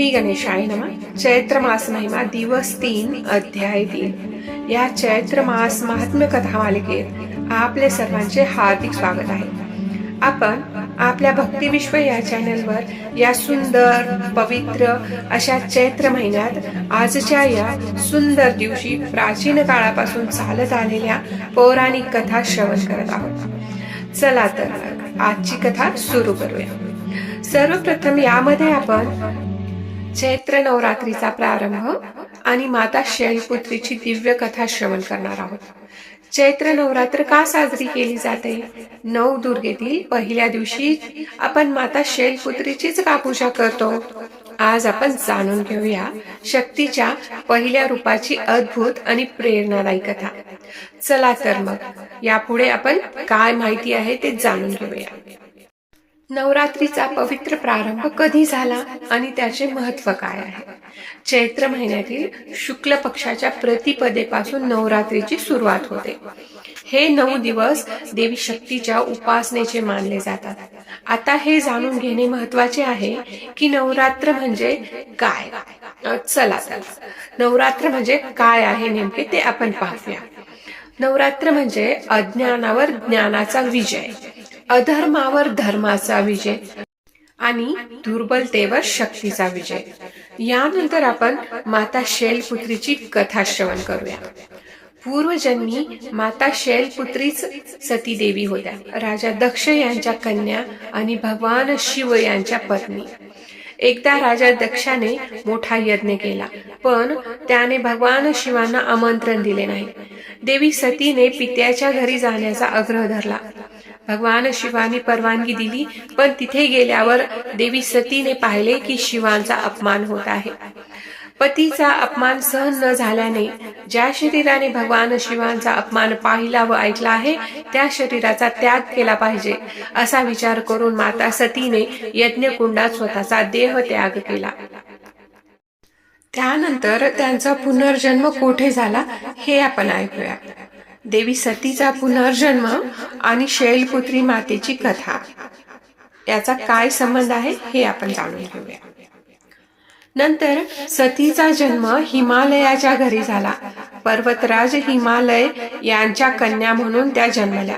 श्री गणेशाय नमः। चैत्र मास महिमा दिवस 3 अध्याय 3 या चैत्र मास महात्म्य कथा मालिकेत आपले सर्वांचे हार्दिक स्वागत आहे। आपण आपल्या भक्ती विश्व या चॅनलवर या सुंदर पवित्र अशा चैत्र महिन्यात आजच्या या सुंदर दिवशी प्राचीन काळापासून चालत आलेल्या पौराणिक कथा श्रवण करत आहोत। चला तर आजची कथा सुरू करूया। सर्वप्रथम यामध्ये आपण चैत्र नवरात्रीचा प्रारंभ आणि माता शैलपुत्रीची दिव्य कथा श्रवण करणार आहोत। चैत्र नवरात्र का साजरी केली जाते? नवदुर्गेतील पहिल्या दिवशी आपण माता शैलपुत्रीचीच का पूजा करतो? आज आपण जाणून घेऊया शक्तीच्या पहिल्या रूपाची अद्भुत आणि प्रेरणादायी कथा। चला तर मग यापुढे आपण काय माहिती आहे ते जाणून घेऊया। नवरात्रीचा पवित्र प्रारंभ कधी झाला आणि त्याचे महत्व काय आहे? चैत्र महिन्यातील शुक्ल पक्षाच्या प्रतिपदेपासून नवरात्रीची सुरुवात होते। हे 9 दिवस देवी शक्तीच्या उपासनेचे मानले जातात। आता हे जाणून घेणे महत्वाचे आहे की नवरात्र म्हणजे काय। चला तर नवरात्र म्हणजे काय आहे नेमके ते आपण पाहूया। नवरात्र म्हणजे अज्ञानावर ज्ञानाचा विजय, अधर्मावर धर्माचा विजय आणि दुर्बलतेवर शक्तीचा विजय। यानंतर आपण माता शैलपुत्रीची कथा श्रवण करूया। पूर्वजन्मी माता शैलपुत्रीच सती देवी होत्या, राजा दक्ष यांच्या कन्या आणि भगवान शिव यांच्या पत्नी। एकदा राजा दक्षाने मोठा यज्ञ केला, पण त्याने भगवान शिवांना आमंत्रण दिले नाही। देवी सतीने पित्याच्या घरी जाण्याचा आग्रह धरला। भगवान शिवानी परवानगी दिली, पण तिथे गेल्यावर देवी सतीने पाहिले की शिवांचा अपमान होत आहे। पतीचा अपमान सहन न झाल्याने ज्या शरीराने भगवान शिवांचा अपमान पाहिला व ऐकला आहे त्या शरीराचा त्याग केला पाहिजे असा विचार करून माता सतीने यज्ञकुंडात स्वतःचा देह त्याग केला। त्यानंतर त्यांचा पुनर्जन्म कोठे झाला हे आपण ऐकूया। देवी सतीचा पुनर्जन्म आणि शैलपुत्री मातेची कथा याचा काय संबंध आहे हे आपण जाणून घेऊया। नंतर सतीचा जन्म हिमालयाच्या घरी झाला। पर्वतराज हिमालय यांच्या कन्या म्हणून त्या जन्मल्या,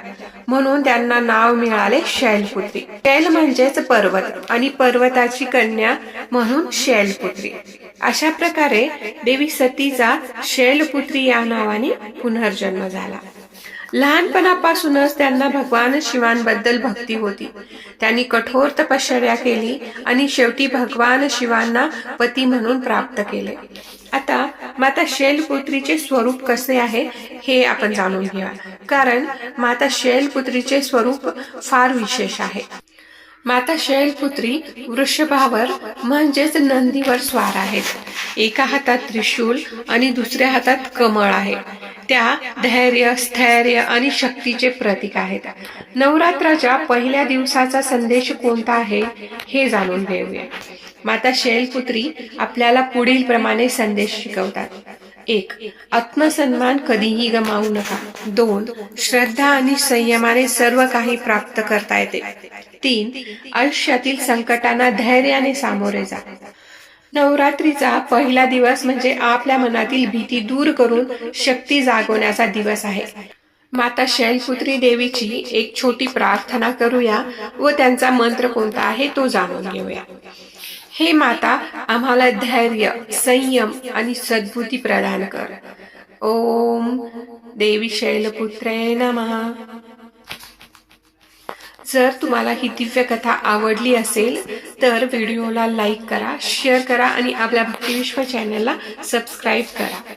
म्हणून त्यांना नाव मिळाले शैलपुत्री। शैल म्हणजेच पर्वत आणि पर्वताची कन्या म्हणून शैलपुत्री। अशा प्रकारे देवी सतीचा शैलपुत्री या नावाने पुनर्जन्म झाला। लहानपणापासूनच त्यांना भगवान शिवांबद्दल भक्ती होती। त्यांनी कठोर तपश्चर्या केली आणि शेवटी भगवान शिवांना पती म्हणून प्राप्त केले। आता माता शैलपुत्रीचे स्वरूप कसे आहे हे आपण जाणून घेऊया, कारण माता शैलपुत्रीचे स्वरूप फार विशेष आहे। माता शैलपुत्री वृषभावर म्हणजेच नंदीवर स्वार आहेत। एका हातात त्रिशूल आणि दुसऱ्या हातात कमळ आहे। त्या धैर्य, स्थैर्य आणि शक्तीचे प्रतीक आहेत। नवरात्राच्या पहिल्या दिवसाचा संदेश कोणता आहे हे जाणून घेऊया। माता शैलपुत्री आपल्याला पुढील प्रमाणे संदेश शिकवतात। 1. आत्मसन्मान कधीही गमावू नका। 2. श्रद्धा आणि संयमाने सर्व काही प्राप्त करता येते। 3. आयुष्यातील संकटांना धैर्याने सामोरे जा। नवरात्रीचा पहिला दिवस म्हणजे आपल्या मनातील भीती दूर करून शक्ती जागवण्याचा दिवस आहे। माता शैलपुत्री देवीची एक छोटी प्रार्थना करूया व त्यांचा मंत्र कोणता आहे तो जाणून घेऊया। हे माता, आम्हाला धैर्य, संयम आणि सद्बुद्धी प्रदान कर। ओम देवी शैलपुत्रे नमः। जर तुम्हाला ही दिव्य कथा आवडली असेल तर व्हिडिओला लाईक करा, शेअर करा आणि आपल्या भक्ती विश्व चॅनलला सबस्क्राईब करा।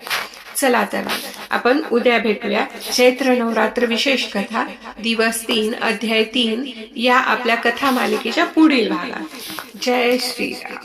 चला तर आपण उद्या भेटूया चैत्र नवरात्र विशेष कथा दिवस 3 अध्याय 3 या आपल्या कथा मालिकेच्या पुढील भागात। जय श्रीराम।